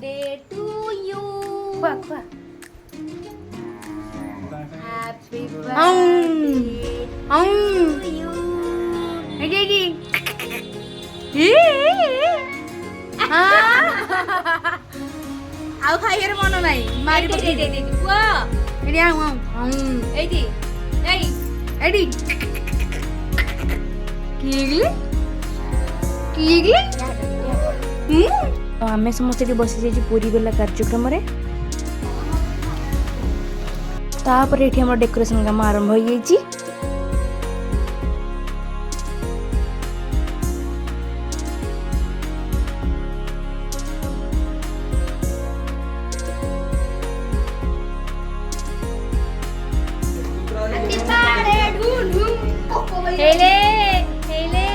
birthday to you. Happy birthday to you. ଆଉ ଖାଇବାର ମନ ନାହିଁ ମାରି ଏଇଠି ପୁଅ ଏଠି ଏଇଠି ଏଇ ଏଠି ଆମେ ସମସ୍ତେ ଏଠି ବସି ଯାଇଛୁ ପୁରୀ ଗଲା କାର୍ଯ୍ୟକ୍ରମରେ। ତାପରେ ଏଠି ଆମର ଡେକୋରେସନ କାମ ଆରମ୍ଭ ହେଇଯାଇଛି। हेले हेले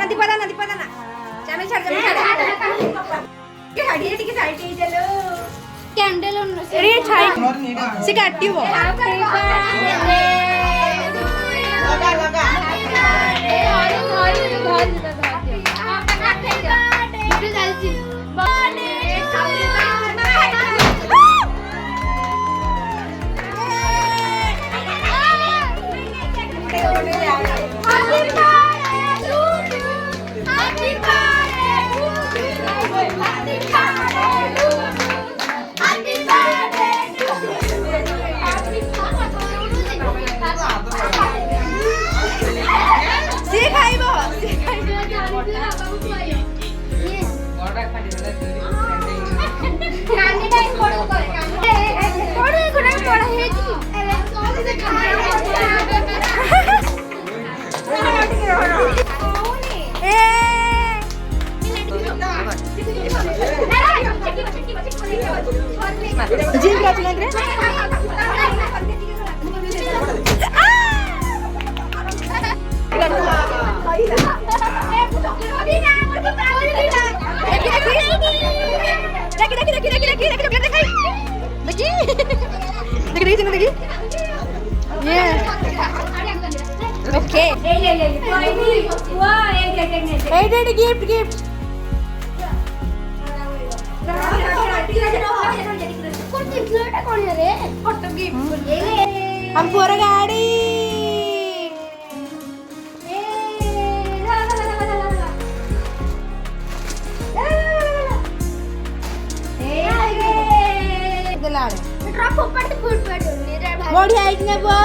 दीपदाना चामे छाड़ गाड़ी टिके साइड हे चलो कैंडल ऑन अरे छाई से काटी हो लगा जिम का चला रे गिफ्ट हम पूरा गाड़ी बढ़िया है ना वो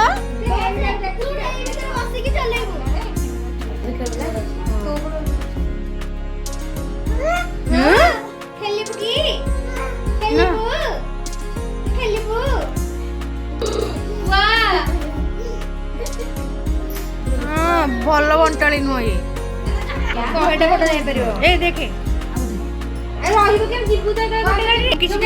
भल बंटाणी नुह ये देखे किसी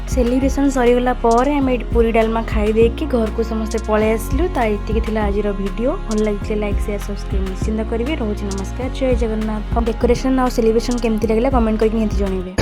सेलिब्रेशन सरीगला पर आम पूरी डालमा खाई देकी घर को समस्ते पलि आसलु। तो ये थी आज वीडियो भल लगे लाइक शेयर सब्सक्राइब निश्चिंत करेंगे। रोज नमस्कार, जय जगन्नाथ। डेकोरेशन और सेलिब्रेशन केमती लगे कमेंट करके जनइबे।